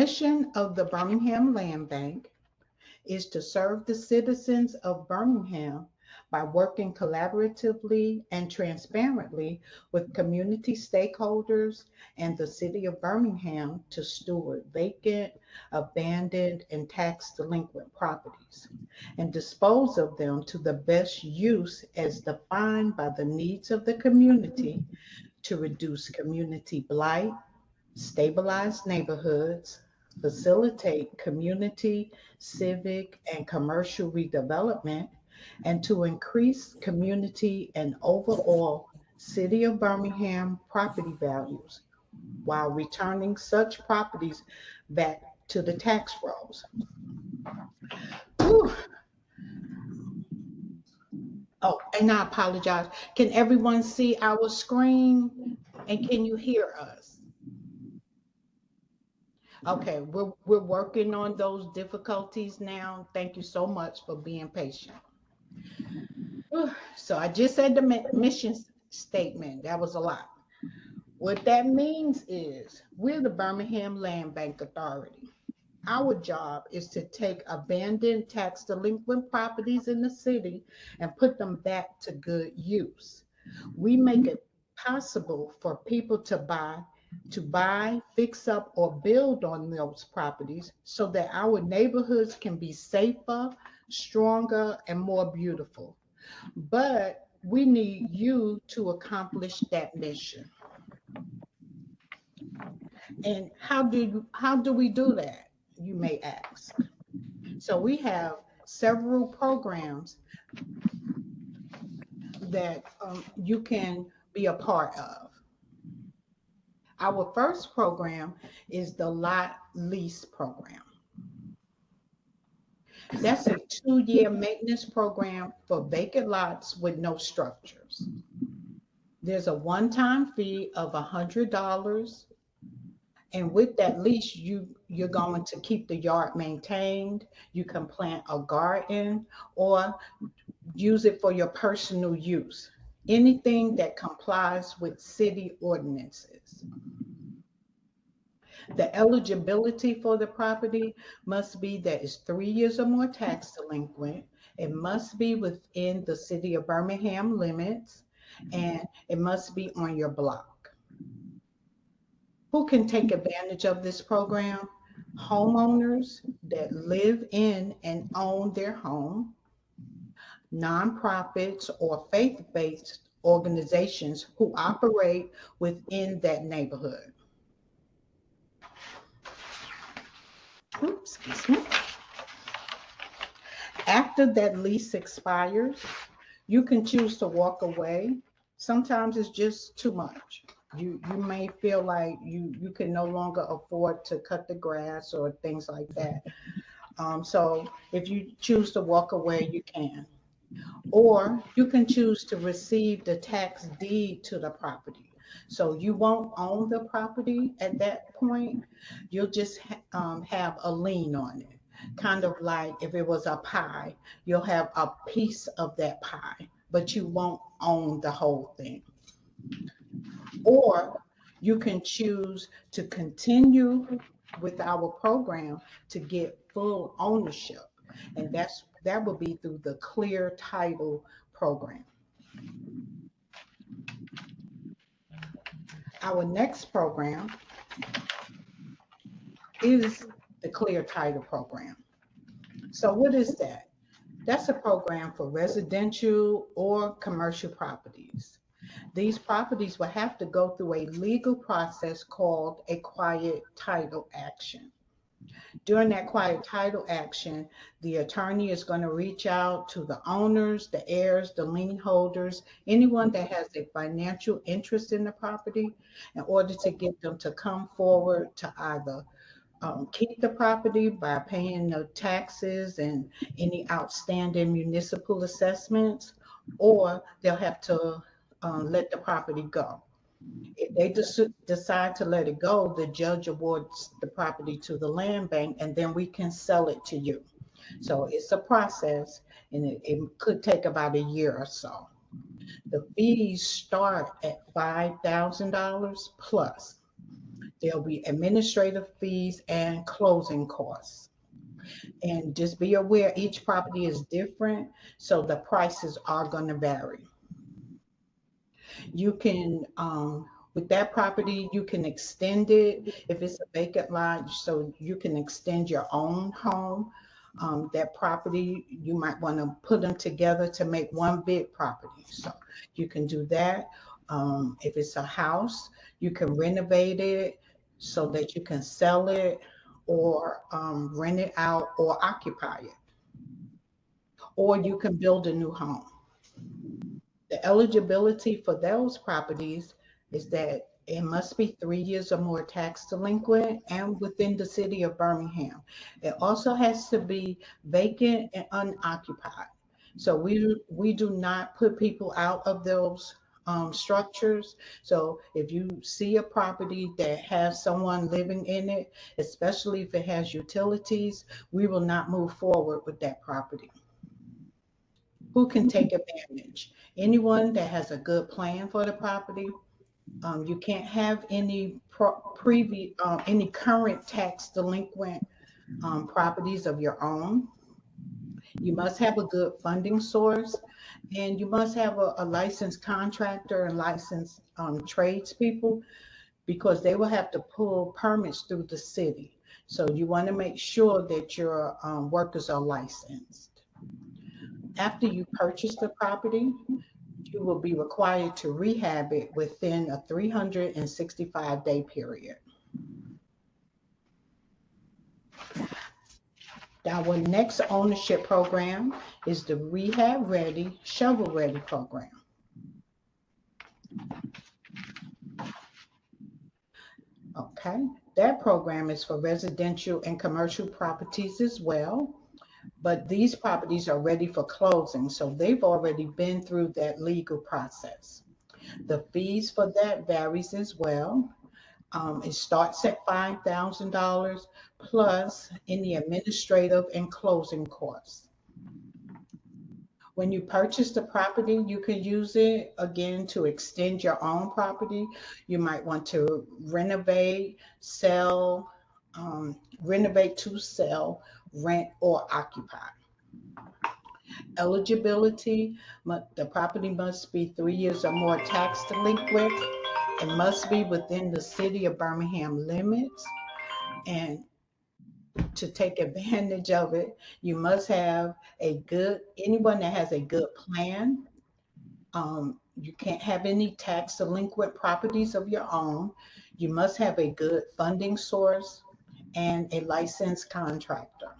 mission of the Birmingham Land Bank is to serve the citizens of Birmingham by working collaboratively and transparently with community stakeholders and the city of Birmingham to steward vacant, abandoned, and tax delinquent properties and dispose of them to the best use as defined by the needs of the community to reduce community blight, stabilize neighborhoods, facilitate community, civic, and commercial redevelopment, and to increase community and overall City of Birmingham property values while returning such properties back to the tax rolls. Whew. Oh, and I apologize. Can everyone see our screen and can you hear us? Okay, we're working on those difficulties now. Thank you so much for being patient. So I just said the mission statement. That was a lot. What that means is we're the Birmingham Land Bank Authority. Our job is to take abandoned tax delinquent properties in the city and put them back to good use. We make it possible for people to buy, fix up, or build on those properties so that our neighborhoods can be safer, stronger, and more beautiful. But we need you to accomplish that mission. And how do we do that? You may ask. So we have several programs that you can be a part of. Our first program is the lot lease program. That's a 2-year maintenance program for vacant lots with no structures. There's a one-time fee of $100, and with that lease, you're going to keep the yard maintained. You can plant a garden or use it for your personal use. Anything that complies with city ordinances. The eligibility for the property must be that it's 3 years or more tax delinquent. It must be within the city of Birmingham limits, and it must be on your block. Who can take advantage of this program? Homeowners that live in and own their home, nonprofits or faith-based organizations who operate within that neighborhood. Oops, excuse me. After that lease expires, you can choose to walk away. Sometimes it's just too much. You may feel like you can no longer afford to cut the grass or things like that. So if you choose to walk away, you can. Or you can choose to receive the tax deed to the property. So you won't own the property at that point. You'll just have a lien on it. Kind of like if it was a pie, you'll have a piece of that pie, but you won't own the whole thing. Or you can choose to continue with our program to get full ownership. And that will be through the Clear Title program. Our next program is the Clear Title program. So what is that? That's a program for residential or commercial properties. These properties will have to go through a legal process called a quiet title action. During that quiet title action, the attorney is going to reach out to the owners, the heirs, the lien holders, anyone that has a financial interest in the property in order to get them to come forward to either keep the property by paying the taxes and any outstanding municipal assessments, or they'll have to let the property go. If they decide to let it go, the judge awards the property to the land bank and then we can sell it to you. So it's a process and it could take about a year or so. The fees start at $5,000 plus. There'll be administrative fees and closing costs. And just be aware each property is different, so the prices are going to vary. You can, with that property, you can extend it if it's a vacant lot, so you can extend your own home. That property, you might want to put them together to make one big property. So you can do that. If it's a house, you can renovate it so that you can sell it or rent it out or occupy it. Or you can build a new home. The eligibility for those properties is that it must be 3 years or more tax delinquent and within the city of Birmingham. It also has to be vacant and unoccupied. So we do not put people out of those structures. So if you see a property that has someone living in it, especially if it has utilities, we will not move forward with that property. Who can take advantage? Anyone that has a good plan for the property. You can't have any any current tax delinquent properties of your own. You must have a good funding source, and you must have a licensed contractor and licensed tradespeople, because they will have to pull permits through the city. So you want to make sure that your workers are licensed. After you purchase the property, you will be required to rehab it within a 365-day period. Our next ownership program is the Rehab Ready, Shovel Ready program. Okay, that program is for residential and commercial properties as well, but these properties are ready for closing, so they've already been through that legal process. The fees for that varies as well. It starts at $5,000 plus any administrative and closing costs. When you purchase the property, you can use it again to extend your own property. You might want to renovate, sell, renovate to sell, rent, or occupy. Eligibility, the property must be 3 years or more tax delinquent. It must be within the city of Birmingham limits. And to take advantage of it, you must have anyone that has a good plan. You can't have any tax delinquent properties of your own. You must have a good funding source and a licensed contractor.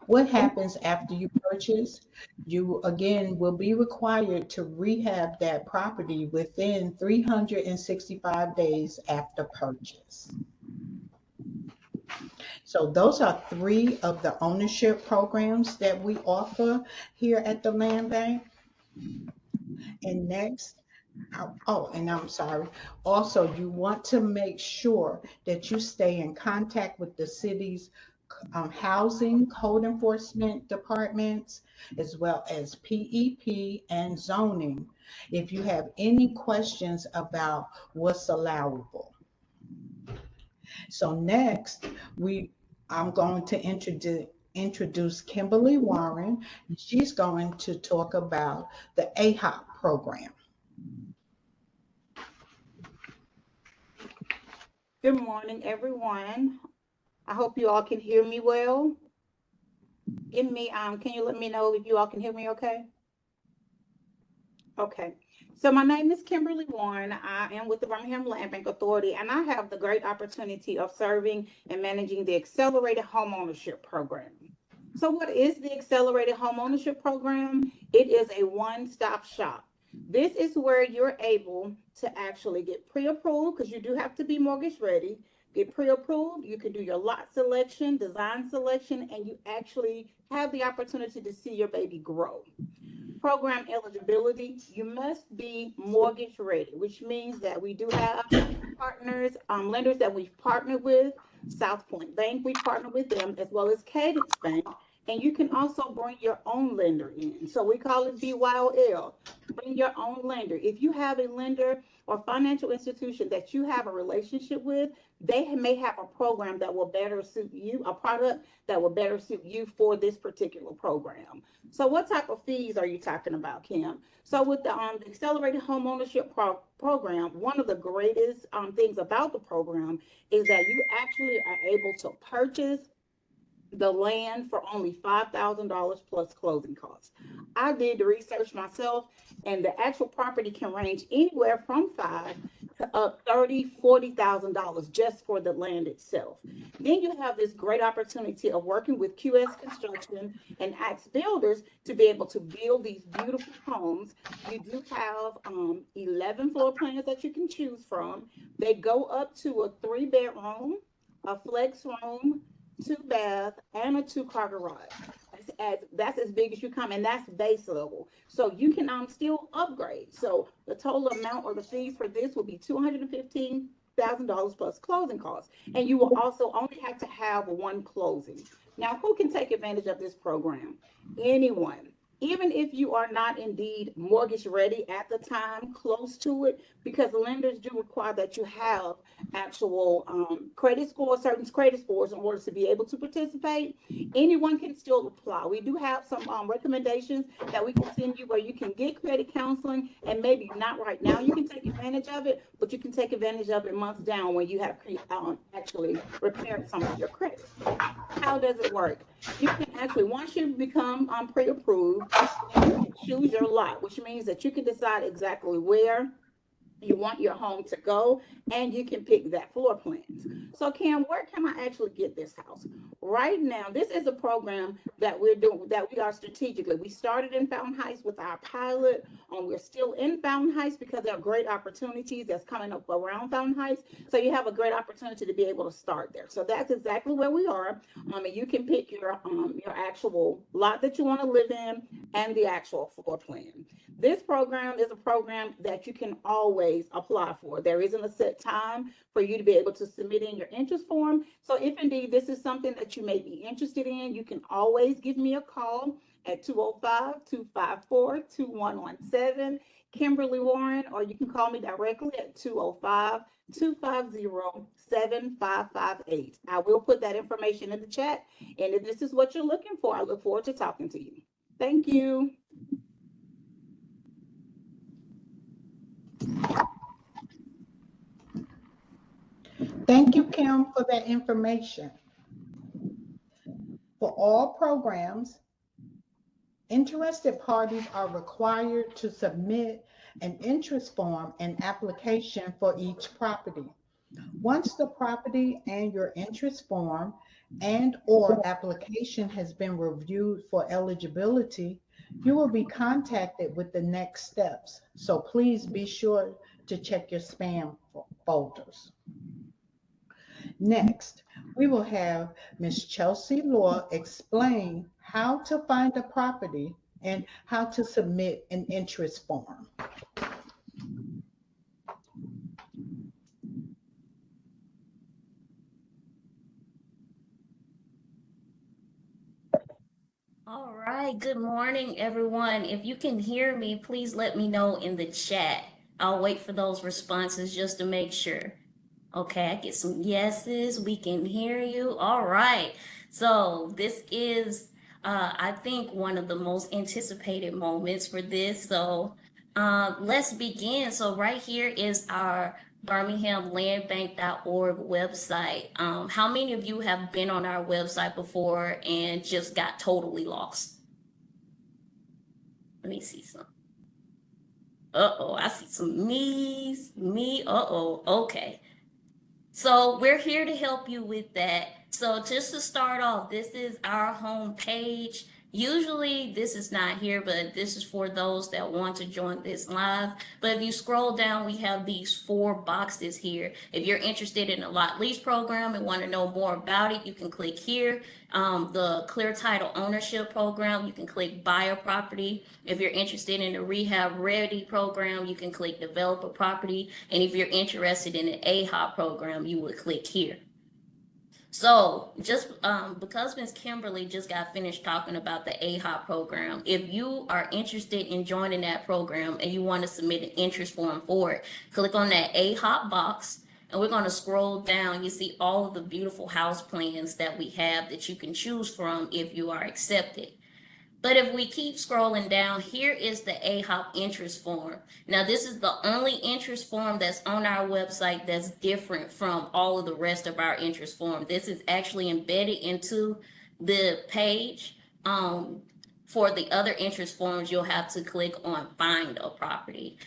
What happens after you purchase? You again will be required to rehab that property within 365 days after purchase. So those are three of the ownership programs that we offer here at the Land Bank. And next, oh, and I'm sorry. Also, you want to make sure that you stay in contact with the city's housing code enforcement departments, as well as PEP and zoning, if you have any questions about what's allowable. So next, I'm going to introduce Kimberly Warren. She's going to talk about the AHOP program. Good morning, everyone. I hope you all can hear me well. Can you let me know if you all can hear me okay? Okay. So my name is Kimberly Warren. I am with the Birmingham Land Bank Authority, and I have the great opportunity of serving and managing the Accelerated Homeownership Program. So what is the Accelerated Homeownership Program? It is a one-stop shop. This is where you're able to actually get pre-approved, because you do have to be mortgage ready. Get pre-approved, you can do your lot selection, design selection, and you actually have the opportunity to see your baby grow. Program eligibility, you must be mortgage ready, which means that we do have partners, lenders that we've partnered with. South Point Bank, we partner with them, as well as Cadence Bank. And you can also bring your own lender in. So we call it BYOL. Bring your own lender. If you have a lender or financial institution that you have a relationship with, they may have a program that will better suit you, a product that will better suit you for this particular program. So what type of fees are you talking about, Kim? So with the accelerated home ownership program, one of the greatest things about the program is that you actually are able to purchase the land for only $5,000 plus closing costs. I did the research myself, and the actual property can range anywhere from five to up 30, $40,000 just for the land itself. Then you have this great opportunity of working with QS Construction and Axe Builders to be able to build these beautiful homes. You do have 11 floor plans that you can choose from. They go up to a 3 bedroom, a flex room, 2 bath, and a 2 car garage. That's as big as you come, and that's base level. So you can still upgrade. So the total amount or the fees for this will be $215,000 plus closing costs, and you will also only have to have one closing. Now, who can take advantage of this program? Anyone. Even if you are not indeed mortgage ready at the time, close to it, because the lenders do require that you have actual credit scores, certain credit scores in order to be able to participate. Anyone can still apply. We do have some recommendations that we can send you where you can get credit counseling, and maybe not right now you can take advantage of it, but you can take advantage of it months down when you have actually repaired some of your credit. How does it work? You can actually, once you become pre-approved, then you can choose your lot, which means that you can decide exactly where you want your home to go, and you can pick that floor plans. So Cam, where can I actually get this house? Right now, this is a program that we're doing, that we are strategically. We started in Fountain Heights with our pilot. We're still in Fountain Heights because there are great opportunities that's coming up around Fountain Heights. So you have a great opportunity to be able to start there. So that's exactly where we are. And you can pick your actual lot that you want to live in and the actual floor plan. This program is a program that you can always apply for. There isn't a set time for you to be able to submit in your interest form. So if indeed this is something that you may be interested in, you can always give me a call at 205-254-2117, Kimberly Warren, or you can call me directly at 205-250-7558. I will put that information in the chat. And if this is what you're looking for, I look forward to talking to you. Thank you. Thank you, Kim, for that information. For all programs, interested parties are required to submit an interest form and application for each property. Once the property and your interest form and or application has been reviewed for eligibility, you will be contacted with the next steps. So please be sure to check your spam folders. Next, we will have Ms. Chelsea Law explain how to find a property and how to submit an interest form. All right, good morning, everyone. If you can hear me, please let me know in the chat. I'll wait for those responses just to make sure. Okay, I get some yeses. We can hear you. All right. So this is, I think, one of the most anticipated moments for this. So let's begin. So right here is our BirminghamLandBank.org website. How many of you have been on our website before and just got totally lost? Let me see some. Uh-oh, I see some me's. Me, uh-oh, okay. So we're here to help you with that. So just to start off, this is our home page. Usually this is not here, but this is for those that want to join this live. But if you scroll down, we have these 4 boxes here. If you're interested in a lot lease program and want to know more about it, you can click here. The clear title ownership program, you can click buy a property. If you're interested in the rehab ready program, you can click develop a property. And if you're interested in the AHOP program, you would click here. So just because Ms. Kimberly just got finished talking about the AHOP program, if you are interested in joining that program and you want to submit an interest form for it, click on that AHOP box and we're going to scroll down. You see all of the beautiful house plans that we have that you can choose from if you are accepted. But if we keep scrolling down, here is the AHOP interest form. Now, this is the only interest form that's on our website that's different from all of the rest of our interest form. This is actually embedded into the page. For the other interest forms, you'll have to click on Find a Property.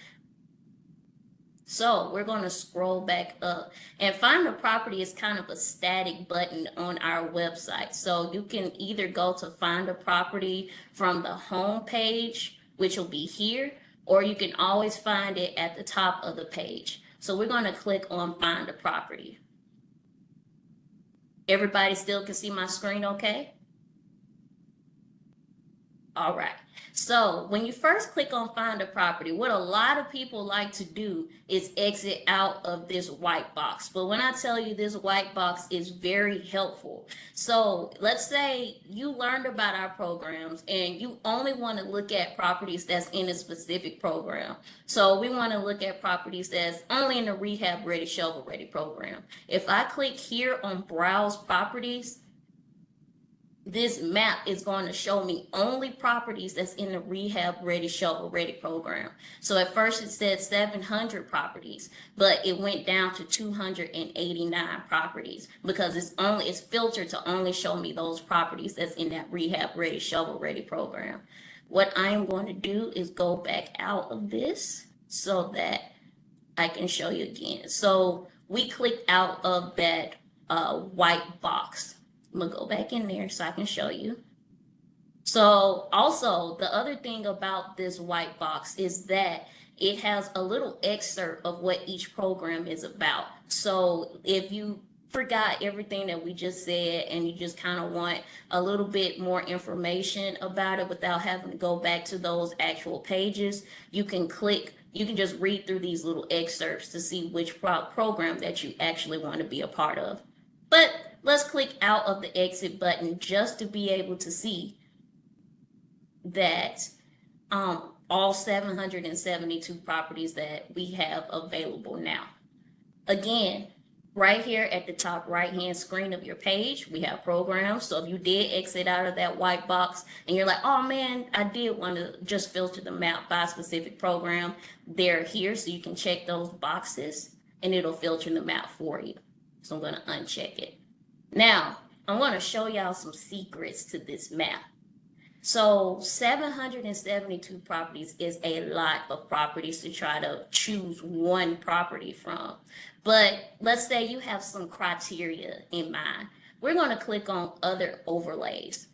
So we're going to scroll back up, and Find a Property is kind of a static button on our website. So you can either go to Find a Property from the home page, which will be here, or you can always find it at the top of the page. So we're going to click on Find a Property. Everybody still can see my screen okay? All right. So when you first click on Find a Property, what a lot of people like to do is exit out of this white box. But when I tell you this white box is very helpful. So let's say you learned about our programs and you only want to look at properties that's in a specific program. So we want to look at properties that's only in the Rehab Ready, Shovel Ready program. If I click here on Browse Properties, this map is going to show me only properties that's in the Rehab Ready, Shovel Ready program. So at first it said 700 properties, but it went down to 289 properties because it's filtered to only show me those properties that's in that Rehab Ready, Shovel Ready program. What I am going to do is go back out of this so that I can show you again. So we clicked out of that white box. I'm gonna go back in there so I can show you. So also the other thing about this white box is that it has a little excerpt of what each program is about. So if you forgot everything that we just said and you just kind of want a little bit more information about it without having to go back to those actual pages, you can just read through these little excerpts to see which program that you actually want to be a part of. But let's click out of the exit button just to be able to see that all 772 properties that we have available now. Again, right here at the top right-hand screen of your page, we have programs. So if you did exit out of that white box and you're like, oh man, I did want to just filter the map by a specific program, they're here so you can check those boxes and it'll filter the map for you. So I'm going to uncheck it. Now, I want to show y'all some secrets to this map. So 772 properties is a lot of properties to try to choose one property from. But let's say you have some criteria in mind. We're going to click on Other Overlays.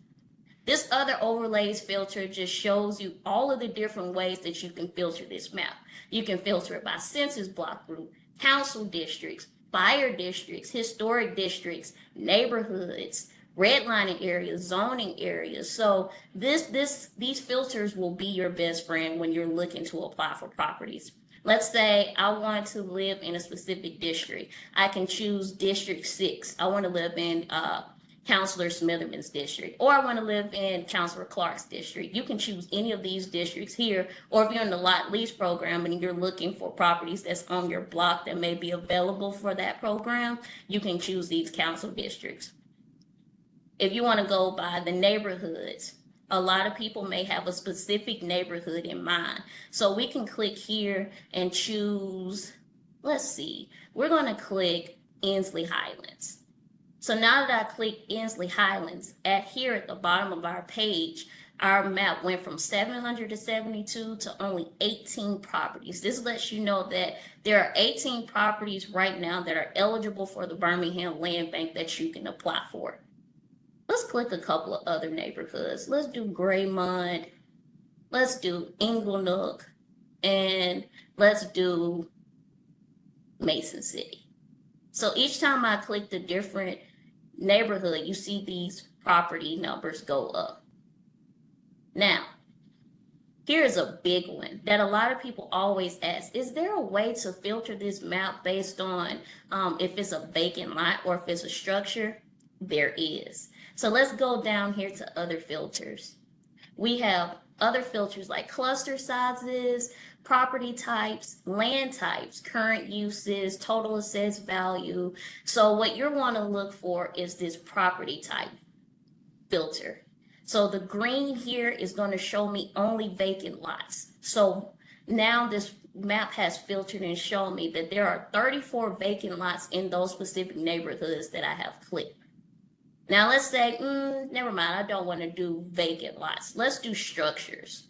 This Other Overlays filter just shows you all of the different ways that you can filter this map. You can filter it by census block group, council districts, fire districts, historic districts, neighborhoods, redlining areas, zoning areas. So these filters will be your best friend when you're looking to apply for properties. Let's say I want to live in a specific district. I can choose District 6. I want to live in Councilor Smitherman's district, or I want to live in Councilor Clark's district. You can choose any of these districts here, or if you're in the lot lease program and you're looking for properties that's on your block that may be available for that program, you can choose these council districts. If you want to go by the neighborhoods, a lot of people may have a specific neighborhood in mind. So we can click here and choose, let's see, we're going to click Inslee Highlands. So now that I click Inslee Highlands, here at the bottom of our page, our map went from 772 to only 18 properties. This lets you know that there are 18 properties right now that are eligible for the Birmingham Land Bank that you can apply for. Let's click a couple of other neighborhoods. Let's do Graymont, let's do Inglenook, and let's do Mason City. So each time I click the different neighborhood, you see these property numbers go up. Now, here's a big one that a lot of people always ask. Is there a way to filter this map based on if it's a vacant lot or if it's a structure? there is. So let's go down here to other filters. We have other filters like cluster sizes, property types, land types, current uses, total assessed value. So what you're want to look for is this property type filter. So the green here is going to show me only vacant lots. So now this map has filtered and shown me that there are 34 vacant lots in those specific neighborhoods that I have clicked. Now let's say, never mind, I don't want to do vacant lots. Let's do structures.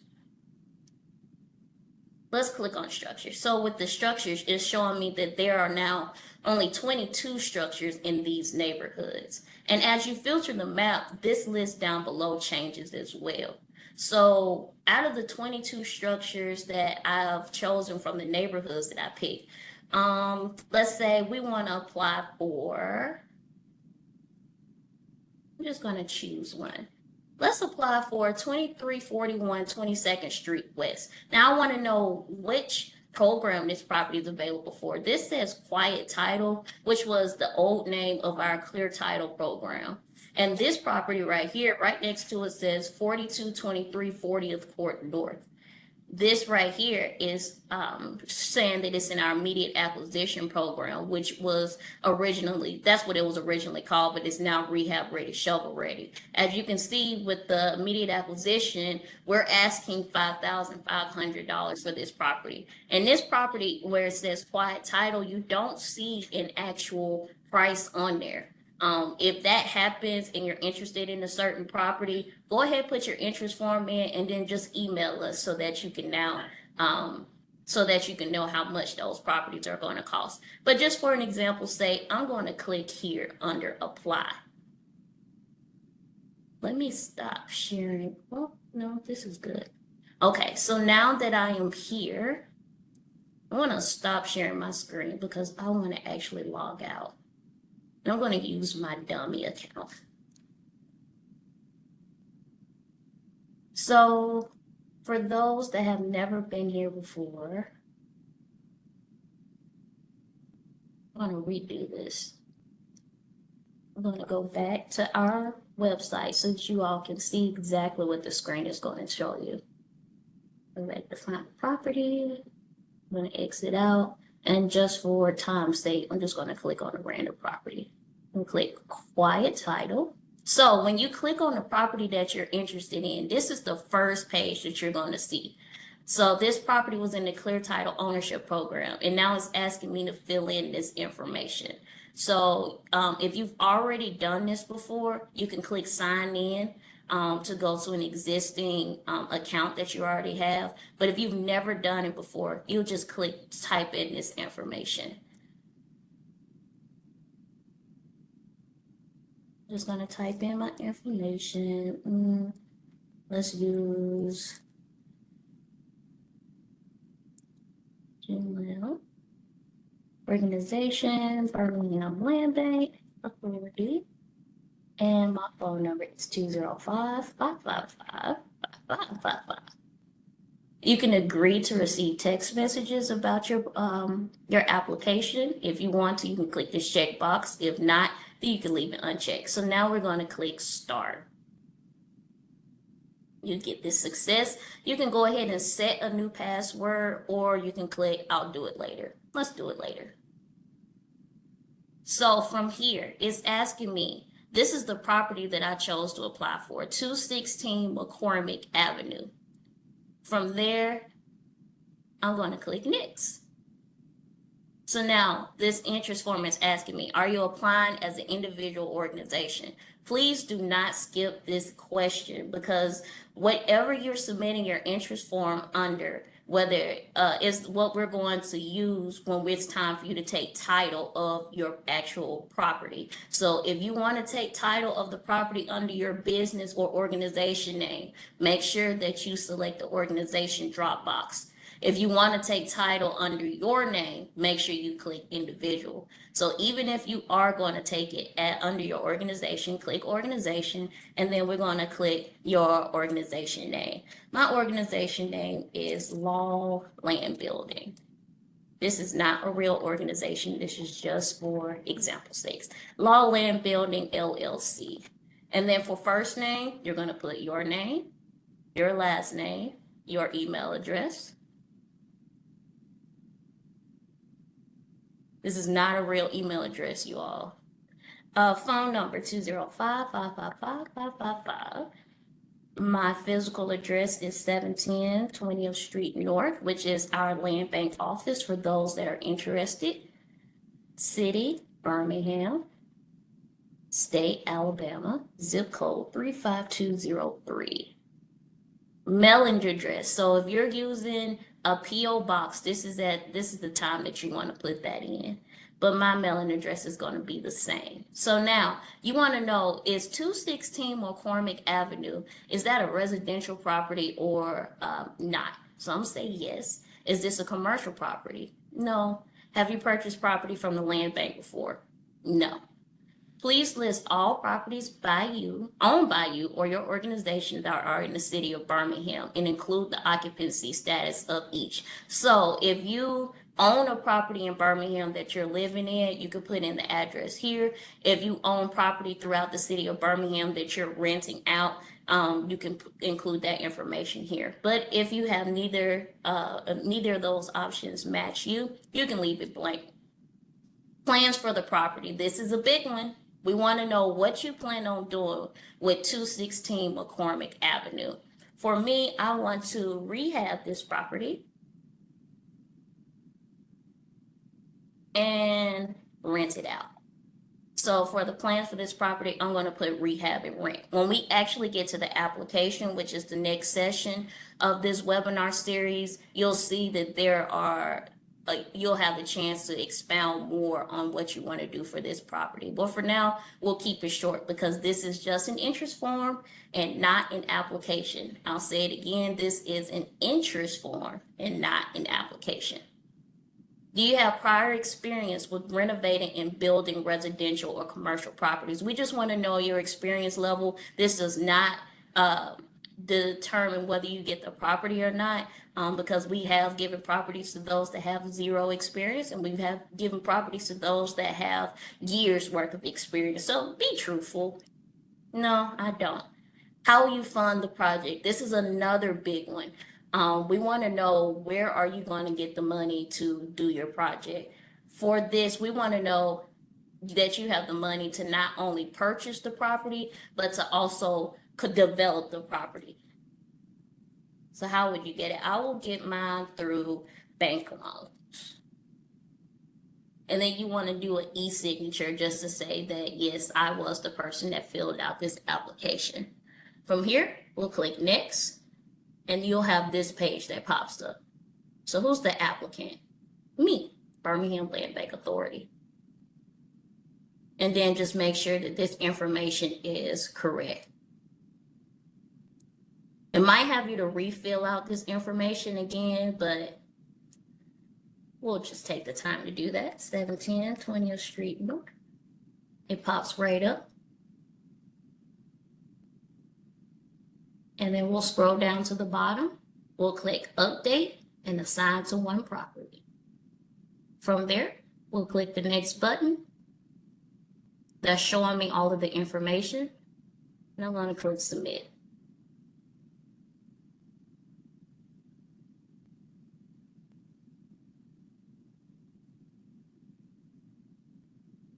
Let's click on structures. So with the structures, it's showing me that there are now only 22 structures in these neighborhoods. And as you filter the map, this list down below changes as well. So out of the 22 structures that I've chosen from the neighborhoods that I picked, let's say we want to apply for, I'm just going to choose one. Let's apply for 2341 22nd Street West. Now I want to know which program this property is available for. This says Quiet Title, which was the old name of our Clear Title program. And this property right here, right next to it says 4223 40th Court North. This right here is saying that it's in our immediate acquisition program, which was originally, that's what it was originally called, but it's now rehab ready, shovel ready. As you can see with the immediate acquisition, we're asking $5,500 for this property. And this property where it says Quiet Title, you don't see an actual price on there. If that happens and you're interested in a certain property, go ahead, put your interest form in, and then just email us so that you can now, so that you can know how much those properties are going to cost. But just for an example, say I'm going to click here under apply. Let me stop sharing. Oh, no, this is good. Okay, so now that I am here, I want to stop sharing my screen because I want to actually log out. I'm going to use my dummy account. So for those that have never been here before, I'm going to redo this. I'm going to go back to our website so that you all can see exactly what the screen is going to show you. I'm ready to find the property. I'm going to exit out. And just for time's sake, I'm just going to click on a random property and click Quiet Title. So when you click on the property that you're interested in, this is the first page that you're going to see. So this property was in the Clear Title Ownership Program, and now it's asking me to fill in this information. So if you've already done this before, you can click Sign In to go to an existing account that you already have. But if you've never done it before, you'll just click type in this information. Just gonna type in my information. Let's use Gmail. Organization, Birmingham Land Bank Authority. And my phone number is 205-555-5555. You can agree to receive text messages about your application. If you want to, you can click this checkbox. If not, then you can leave it unchecked. So now we're going to click Start. You get this success. You can go ahead and set a new password, or you can click I'll do it later. Let's do it later. So from here, it's asking me, this is the property that I chose to apply for, 216 McCormick Avenue. From there, I'm going to click Next. So now this interest form is asking me, are you applying as an individual organization? Please do not skip this question, because whatever you're submitting your interest form under, whether is what we're going to use when it's time for you to take title of your actual property. So if you want to take title of the property under your business or organization name, make sure that you select the organization drop box. If you want to take title under your name, make sure you click individual. So even if you are going to take it under your organization, click organization, and then we're going to click your organization name. My organization name is Law Land Building. This is not a real organization. This is just for example sakes. Law Land Building LLC. And then for first name, you're going to put your name, your last name, your email address. This is not a real email address, you all. Phone number 205-555-5555. My physical address is 710 20th Street North, which is our land bank office for those that are interested. City, Birmingham. State, Alabama. Zip code 35203. Mailing address. So if you're using a P.O. box, this is the time that you want to put that in. But my mailing address is going to be the same. So now you want to know, is 216 McCormick Avenue, is that a residential property or not? Some say yes. Is this a commercial property? No. Have you purchased property from the land bank before? No. Please list all properties owned by you or your organization that are in the city of Birmingham and include the occupancy status of each. So if you own a property in Birmingham that you're living in, you can put in the address here. If you own property throughout the city of Birmingham that you're renting out, you can include that information here. But if you have neither of those options match you can leave it blank. Plans for the property. This is a big one. We want to know what you plan on doing with 216 McCormick Avenue. For me, I want to rehab this property and rent it out. So for the plan for this property, I'm going to put rehab and rent. When we actually get to the application, which is the next session of this webinar series, you'll see that you'll have the chance to expound more on what you want to do for this property. But for now, we'll keep it short because this is just an interest form and not an application. I'll say it again, this is an interest form and not an application. Do you have prior experience with renovating and building residential or commercial properties? We just want to know your experience level. This does not determine whether you get the property or not, because we have given properties to those that have zero experience, and we have given properties to those that have years worth of experience. So be truthful. No, I don't. How will you fund the project? This is another big one. We want to know, where are you going to get the money to do your project? For this, we want to know that you have the money to not only purchase the property, but to also could develop the property. So how would you get it? I will get mine through bank loans. And then you want to do an e-signature just to say that, yes, I was the person that filled out this application. From here, we'll click next, and you'll have this page that pops up. So who's the applicant? Me, Birmingham Land Bank Authority. And then just make sure that this information is correct. It might have you to refill out this information again, but we'll just take the time to do that. 710 20th Street North. It pops right up. And then we'll scroll down to the bottom. We'll click Update and Assign to one property. From there, we'll click the next button. That's showing me all of the information. And I'm going to click Submit.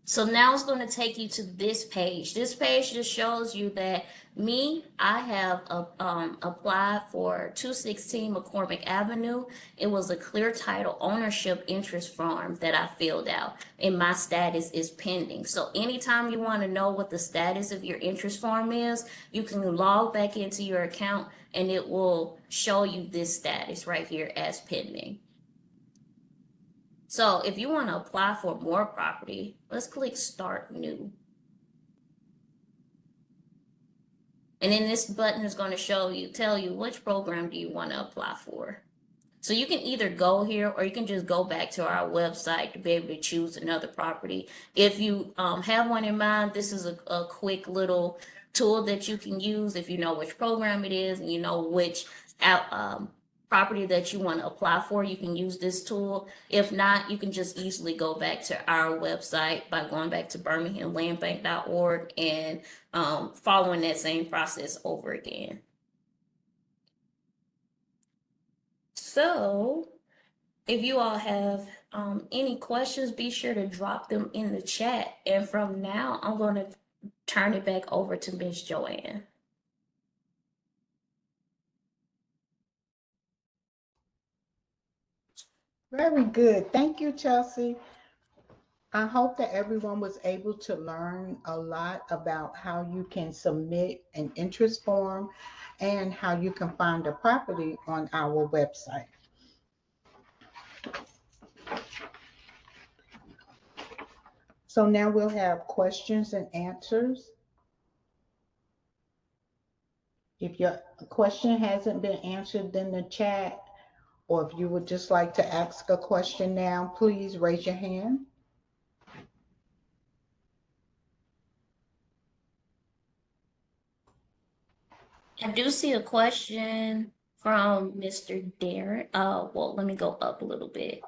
So now it's going to take you to this page. This page just shows you that I have applied for 216 McCormick Avenue. It was a clear title ownership interest form that I filled out, and my status is pending. So anytime you want to know what the status of your interest form is, you can log back into your account and it will show you this status right here as pending. So if you want to apply for more property, let's click Start New. And then this button is going to tell you which program do you want to apply for. So you can either go here or you can just go back to our website to be able to choose another property. If you have one in mind, this is a quick little tool that you can use if you know which program it is and you know which property that you want to apply for, you can use this tool. If not, you can just easily go back to our website by going back to birminghamlandbank.org and following that same process over again. So if you all have any questions, be sure to drop them in the chat. And from now, I'm going to turn it back over to Ms. Joanne. Very good. Thank you, Chelsea. I hope that everyone was able to learn a lot about how you can submit an interest form and how you can find a property on our website. So now we'll have questions and answers. If your question hasn't been answered in the chat, or if you would just like to ask a question now, please raise your hand. I do see a question from Mr. Darren. Well, let me go up a little bit.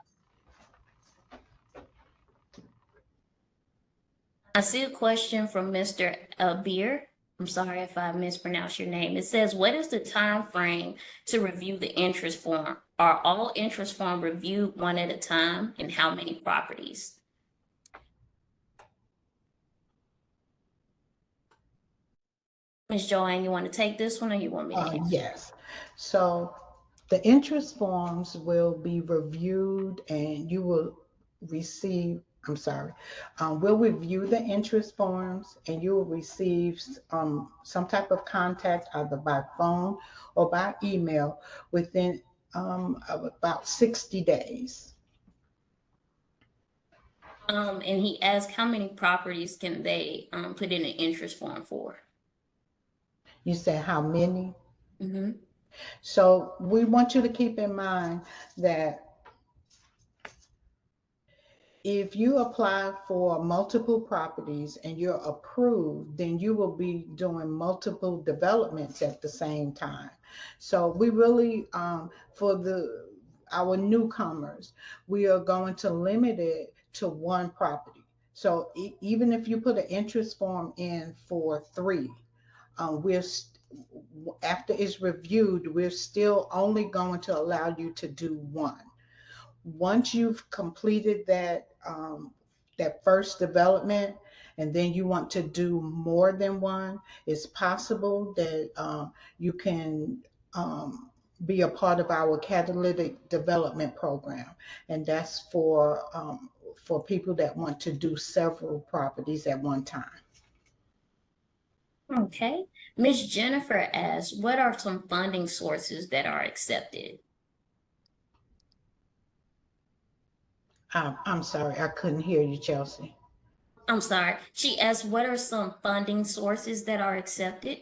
I see a question from Mr. Beer. I'm sorry if I mispronounced your name. It says, what is the time frame to review the interest form? Are all interest form reviewed one at a time, and how many properties? Ms. Joanne, you want to take this one or you want me to answer? Yes. So the interest forms will be reviewed and you will receive, we'll review the interest forms and you will receive some type of contact either by phone or by email within about 60 days. And he asked how many properties can they put in an interest form for? You say how many? Mm-hmm. So we want you to keep in mind that if you apply for multiple properties and you're approved, then you will be doing multiple developments at the same time. So we really, for our newcomers, we are going to limit it to one property. So even if you put an interest form in for 3, after it's reviewed, we're still only going to allow you to do 1. Once you've completed that first development and then you want to do more than 1, it's possible that you can be a part of our catalytic development program, and that's for people that want to do several properties at one time. Okay. Ms. Jennifer asks, what are some funding sources that are accepted? I'm sorry, I couldn't hear you, Chelsea. I'm sorry. She asked, what are some funding sources that are accepted?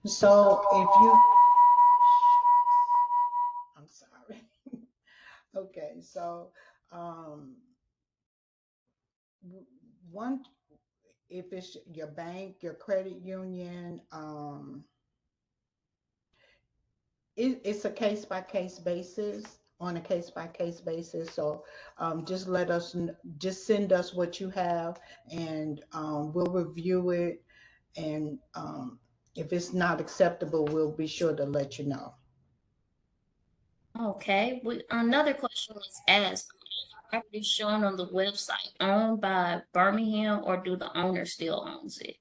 So if you, I'm sorry. Okay, so one, if it's your bank, your credit union, it's a case by case basis, on a case by case basis. So just just send us what you have, and we'll review it. And if it's not acceptable, we'll be sure to let you know. Okay. Another question was asked, property shown on the website owned by Birmingham, or do the owner still owns it?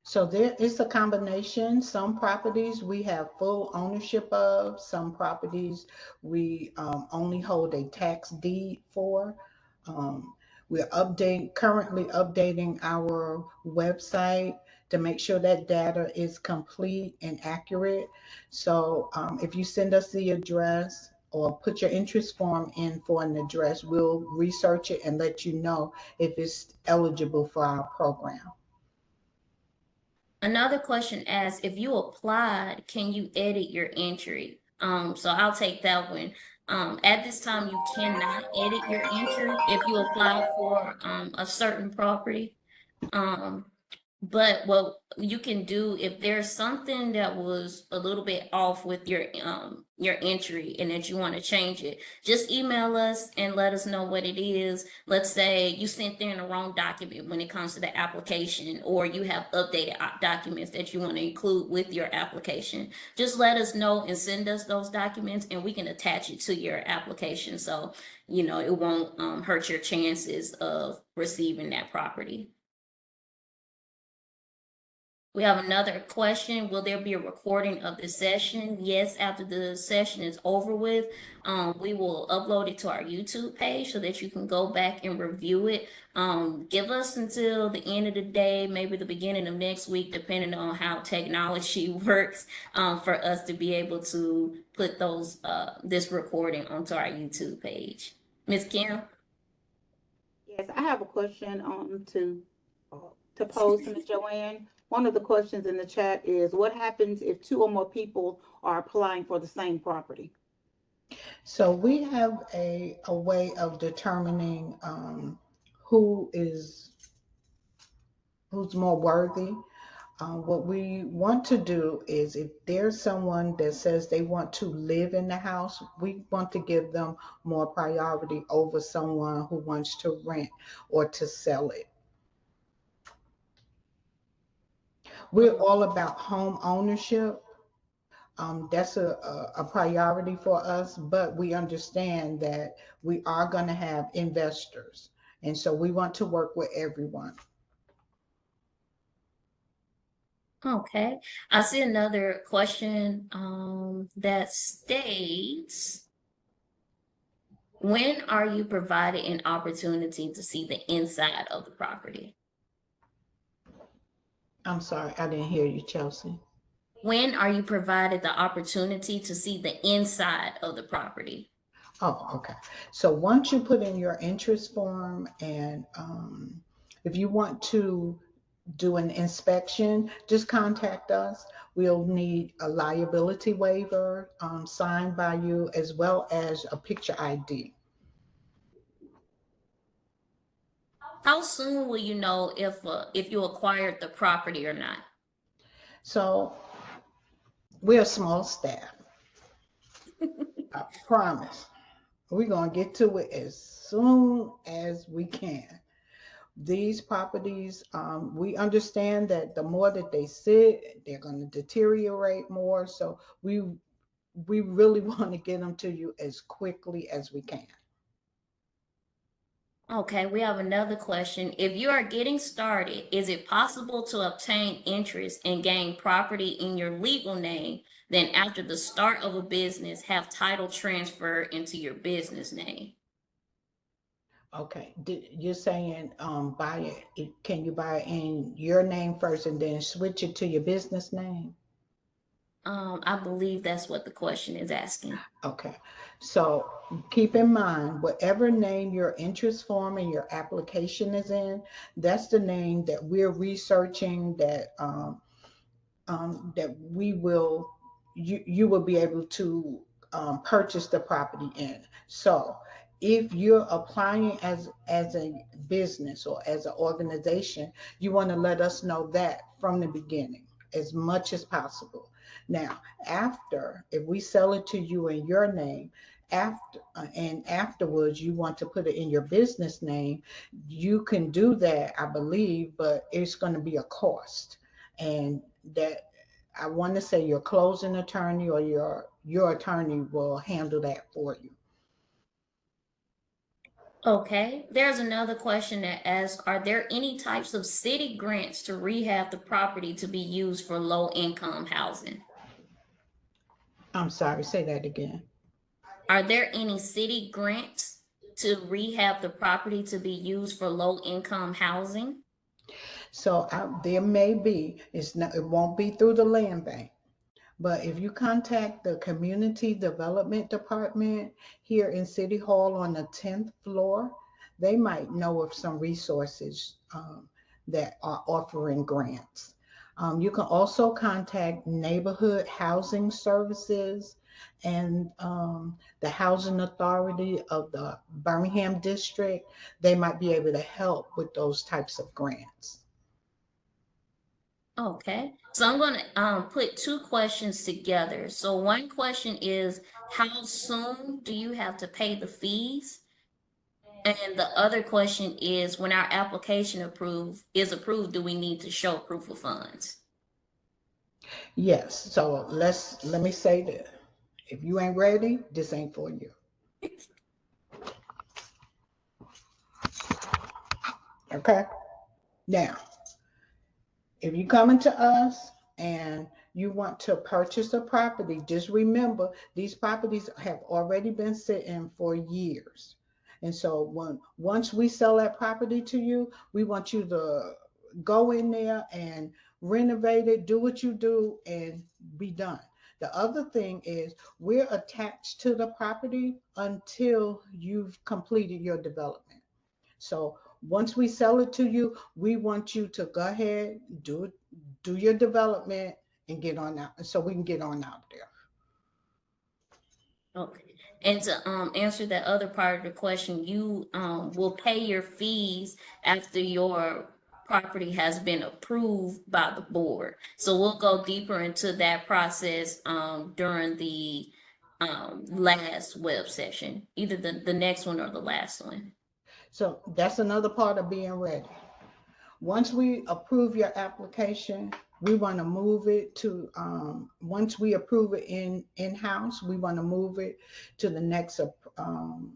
So there is a combination. Some properties we have full ownership of. Some properties we only hold a tax deed for. We're currently updating our website to make sure that data is complete and accurate. So if you send us the address or put your interest form in for an address, we'll research it and let you know if it's eligible for our program. Another question asks, if you applied, can you edit your entry? So I'll take that one. At this time, you cannot edit your entry if you apply for a certain property. But what you can do, if there's something that was a little bit off with your entry and that you want to change it, just email us and let us know what it is. Let's say you sent in the wrong document when it comes to the application, or you have updated documents that you want to include with your application. Just let us know and send us those documents, and we can attach it to your application, so it won't hurt your chances of receiving that property. We have another question. Will there be a recording of the session? Yes, after the session is over with, we will upload it to our YouTube page so that you can go back and review it. Give us until the end of the day, maybe the beginning of next week, depending on how technology works, for us to be able to put this recording onto our YouTube page. Ms. Kim? Yes, I have a question to pose to Ms. Joanne. One of the questions in the chat is, what happens if two or more people are applying for the same property? So we have a way of determining who who's more worthy. What we want to do is, if there's someone that says they want to live in the house, we want to give them more priority over someone who wants to rent or to sell it. We're all about home ownership. That's a priority for us, but we understand that we are going to have investors. And so we want to work with everyone. Okay. I see another question that states, when are you provided an opportunity to see the inside of the property? I'm sorry, I didn't hear you, Chelsea. When are you provided the opportunity to see the inside of the property? Oh, okay. So once you put in your interest form, and if you want to do an inspection, just contact us. We'll need a liability waiver signed by you, as well as a picture ID. How soon will you know if you acquired the property or not? So we're a small staff. I promise. We're going to get to it as soon as we can. These properties, we understand that the more that they sit, they're going to deteriorate more. So we really want to get them to you as quickly as we can. Okay, we have another question. If you are getting started, is it possible to obtain interest and gain property in your legal name, then after the start of a business, have title transferred into your business name? Okay, you're saying buy it, can you buy it in your name first and then switch it to your business name? I believe that's what the question is asking. Okay, so keep in mind, whatever name your interest form and your application is in, that's the name that we're researching, that you will be able to purchase the property in. So if you're applying as a business or as an organization, you want to let us know that from the beginning as much as possible. Now, if we sell it to you in your name, and afterwards you want to put it in your business name, you can do that, I believe, but it's going to be a cost. And that, I want to say, your closing attorney or your attorney will handle that for you. Okay, there's another question that asks, are there any types of city grants to rehab the property to be used for low income housing? I'm sorry, say that again. Are there any city grants to rehab the property to be used for low income housing? So there may be, it won't be through the land bank. But if you contact the Community Development Department here in City Hall on the 10th floor, they might know of some resources that are offering grants. You can also contact Neighborhood Housing Services and the Housing Authority of the Birmingham District. They might be able to help with those types of grants. Okay. So I'm going to put two questions together. So one question is, how soon do you have to pay the fees? And the other question is, when our application is approved, do we need to show proof of funds? Yes, so let me say this. If you ain't ready, this ain't for you. Okay? Now, if you coming to us and you want to purchase a property, just remember these properties have already been sitting for years. And so once we sell that property to you, we want you to go in there and renovate it, do what you do, and be done. The other thing is we're attached to the property until you've completed your development. So once we sell it to you, we want you to go ahead, do your development and get on out so we can get on out there. Okay. And to answer that other part of the question, you will pay your fees after your property has been approved by the board. So we'll go deeper into that process during the last web session, either the next one or the last one. So that's another part of being ready. Once we approve your application, we want to move it to, once we approve it in-house, we want to move it to the next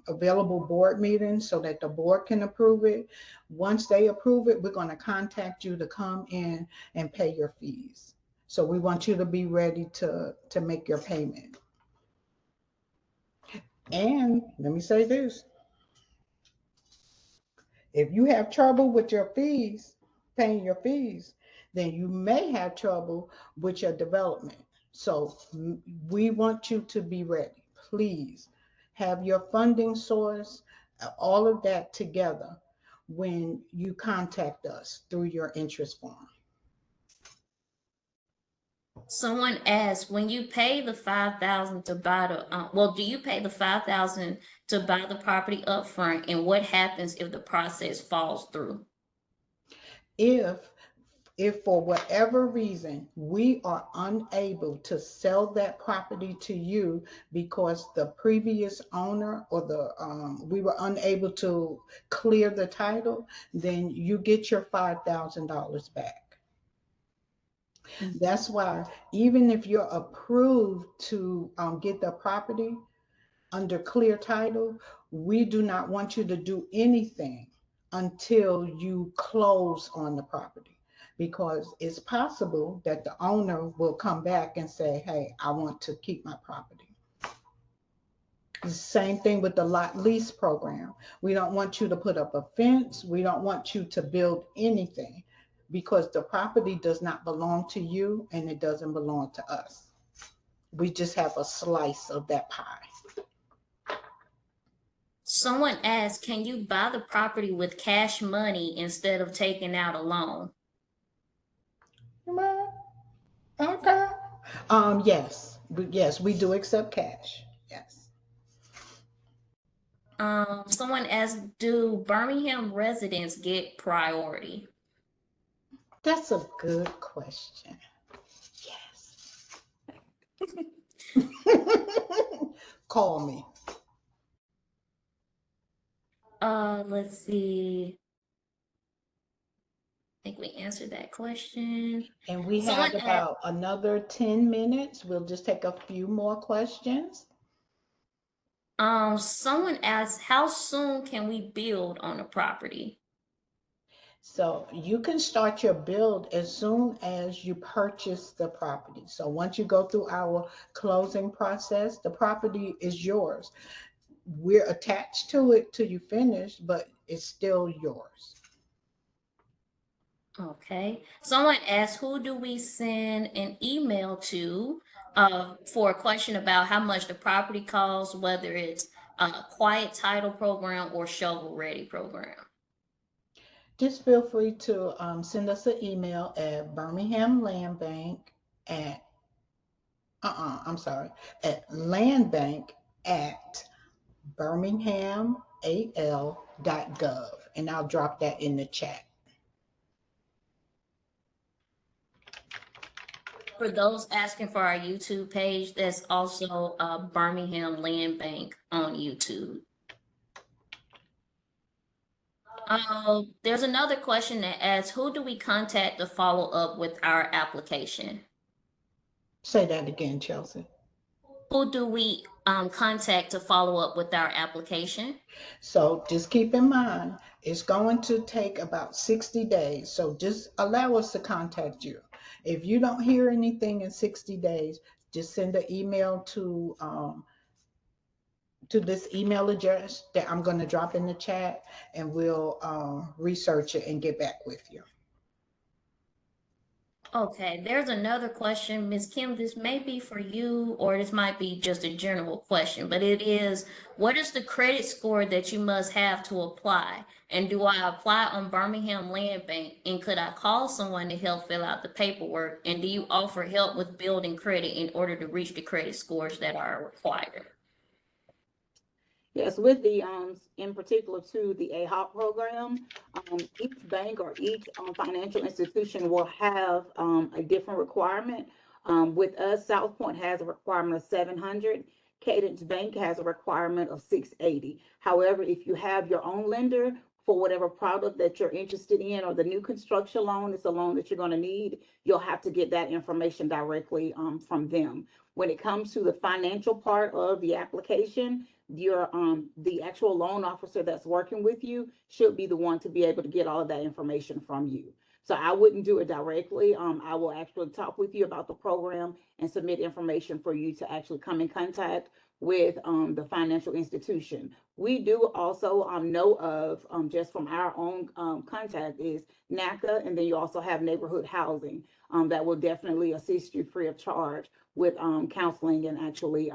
available board meeting so that the board can approve it. Once they approve it, we're going to contact you to come in and pay your fees. So we want you to be ready to make your payment. And let me say this. If you have trouble with your fees, paying your fees, then you may have trouble with your development. So we want you to be ready. Please have your funding source, all of that together when you contact us through your interest form. Someone asked, when you pay the 5,000 to buy the, well, do you pay the 5,000 to buy the property upfront, and what happens if the process falls through? If if for whatever reason we are unable to sell that property to you because the previous owner or we were unable to clear the title, then you get your $5,000 back. That's why even if you're approved to get the property under clear title, we do not want you to do anything until you close on the property, because it's possible that the owner will come back and say, hey, I want to keep my property. The same thing with the lot lease program. We don't want you to put up a fence. We don't want you to build anything because the property does not belong to you and it doesn't belong to us. We just have a slice of that pie. Someone asked, can you buy the property with cash money instead of taking out a loan? Okay. Yes, yes, we do accept cash. Yes. Someone asked, do Birmingham residents get priority? That's a good question. Yes. Call me. Let's see. I think we answered that question. And we Someone have about another 10 minutes. We'll just take a few more questions. someone asked, how soon can we build on a property? So you can start your build as soon as you purchase the property. So once you go through our closing process, the property is yours. We're attached to it till you finish, but it's still yours. Okay. Someone asked, who do we send an email to for a question about how much the property costs, whether it's a quiet title program or shovel ready program? Just feel free to send us an email at Birmingham Land Bank at I'm sorry, at Land Bank at birminghamal.gov, and I'll drop that in the chat. For those asking for our YouTube page, that's also Birmingham Land Bank on YouTube. There's another question that asks, who do we contact to follow up with our application? Say that again, Chelsea. Who do we contact to follow up with our application? So just keep in mind, it's going to take about 60 days. So just allow us to contact you. If you don't hear anything in 60 days, just send an email to this email address that I'm going to drop in the chat, and we'll research it and get back with you. Okay, there's another question, Ms. Kim. This may be for you, or this might be just a general question, but it is, what is the credit score that you must have to apply? And do I apply on Birmingham Land Bank? And could I call someone to help fill out the paperwork? And do you offer help with building credit in order to reach the credit scores that are required? Yes, with the, in particular to the AHOP program, each bank or each financial institution will have a different requirement. With us, South Point has a requirement of 700. Cadence Bank has a requirement of 680. However, if you have your own lender for whatever product that you're interested in, or the new construction loan is a loan that you're going to need, you'll have to get that information directly from them. When it comes to the financial part of the application, your the actual loan officer that's working with you should be the one to be able to get all of that information from you. So I wouldn't do it directly. I will actually talk with you about the program and submit information for you to actually come in contact with the financial institution. We do also know of, just from our own contact, is NACA, and then you also have neighborhood housing that will definitely assist you free of charge with counseling and actually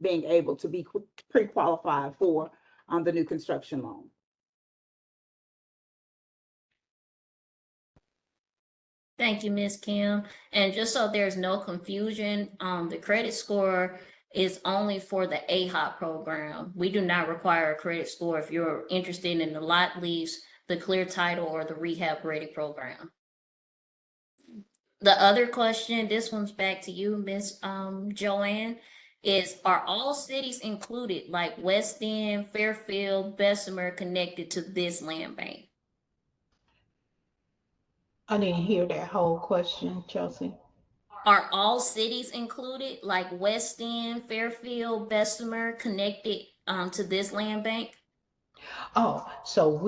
being able to be pre-qualified for the new construction loan. Thank you, Ms. Kim. And just so there's no confusion, the credit score is only for the AHOP program. We do not require a credit score if you're interested in the lot lease, the clear title, or the rehab ready program. The other question, this one's back to you, Ms. Joanne, is, are all cities included, like West End, Fairfield, Bessemer, connected to this land bank? I didn't hear that whole question, Chelsea. Are all cities included, like West End, Fairfield, Bessemer, connected to this land bank? Oh, so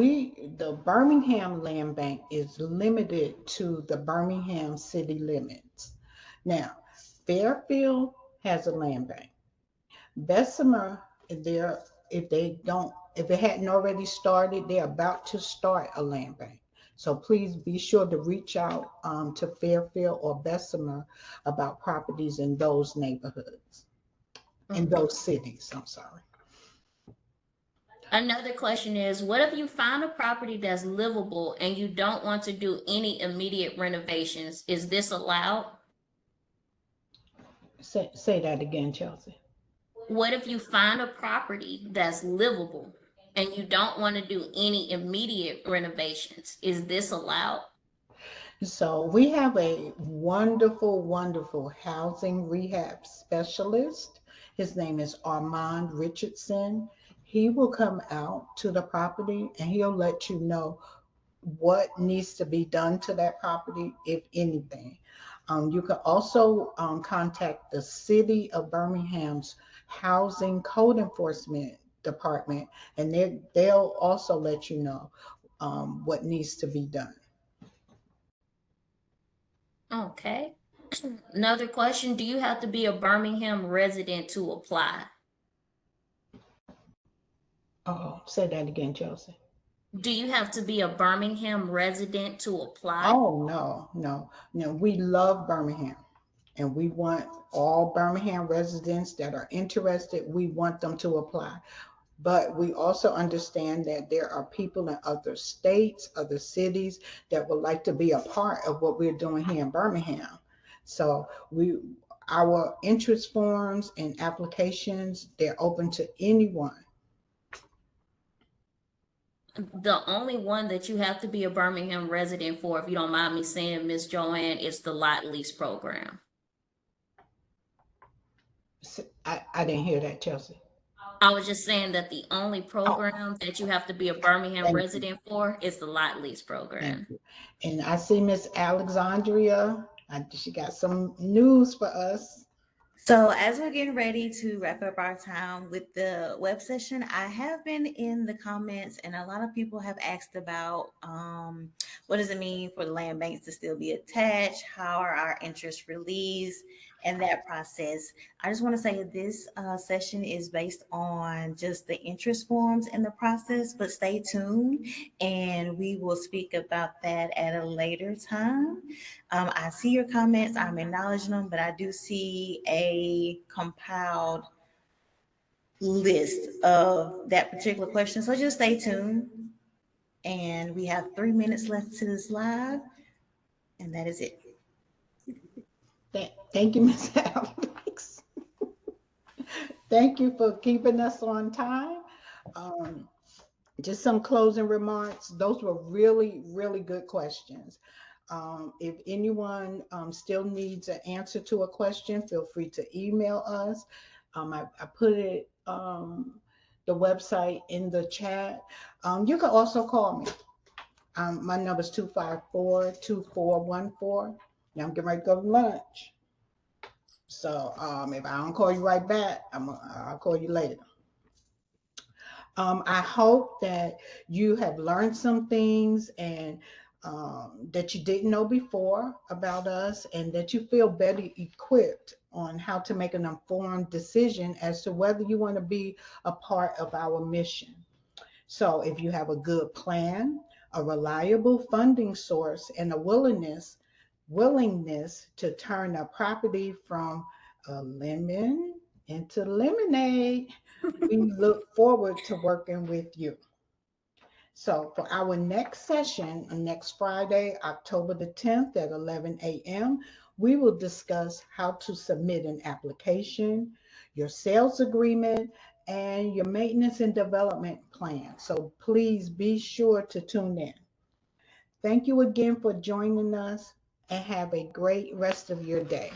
the Birmingham Land Bank is limited to the Birmingham city limits. Now, Fairfield has a land bank. Bessemer, there, if it hadn't already started, they're about to start a land bank. So please be sure to reach out to Fairfield or Bessemer about properties in those neighborhoods, in those cities, I'm sorry. Another question is, what if you find a property that's livable and you don't want to do any immediate renovations? Is this allowed? Say that again, Chelsea. What if you find a property that's livable and you don't want to do any immediate renovations? Is this allowed? So we have a wonderful, wonderful housing rehab specialist. His name is Armand Richardson. He will come out to the property and he'll let you know what needs to be done to that property, if anything. You can also contact the City of Birmingham's Housing Code Enforcement Department, and they'll also let you know what needs to be done. Okay. Another question, do you have to be a Birmingham resident to apply? Oh, say that again, Chelsea. Do you have to be a Birmingham resident to apply? Oh, no. We love Birmingham, and we want all Birmingham residents that are interested, we want them to apply. But we also understand that there are people in other states, other cities that would like to be a part of what we're doing here in Birmingham. So our interest forms and applications, they're open to anyone. The only one that you have to be a Birmingham resident for, if you don't mind me saying, Miss Joanne, is the lot lease program. I didn't hear that, Chelsea. I was just saying that the only Oh, program that you have to be a Birmingham thank you. resident for is the lot lease Thank program. you. And I see Miss Alexandria. She got some news for us. So, as we're getting ready to wrap up our time with the web session, I have been in the comments, and a lot of people have asked about what does it mean for the land banks to still be attached? How are our interests released? And that process. I just want to say this session is based on just the interest forms in the process, but stay tuned and we will speak about that at a later time. I see your comments, I'm acknowledging them, but I do see a compiled list of that particular question. So just stay tuned. And we have 3 minutes left to this live, and that is it. Thank you, Miss Alex. Thank you for keeping us on time. Um, just some closing remarks. Those were really, really good questions. If anyone still needs an answer to a question, feel free to email us. I put it, the website in the chat. You can also call me. My number is 254-2414. Now I'm getting ready to go to lunch. So if I don't call you right back, I'll call you later. I hope that you have learned some things and that you didn't know before about us, and that you feel better equipped on how to make an informed decision as to whether you want to be a part of our mission. So if you have a good plan, a reliable funding source, and a willingness to turn a property from a lemon into lemonade, we look forward to working with you. So for our next session, next Friday, October the 10th at 11 a.m., we will discuss how to submit an application, your sales agreement, and your maintenance and development plan. So please be sure to tune in. Thank you again for joining us, and have a great rest of your day.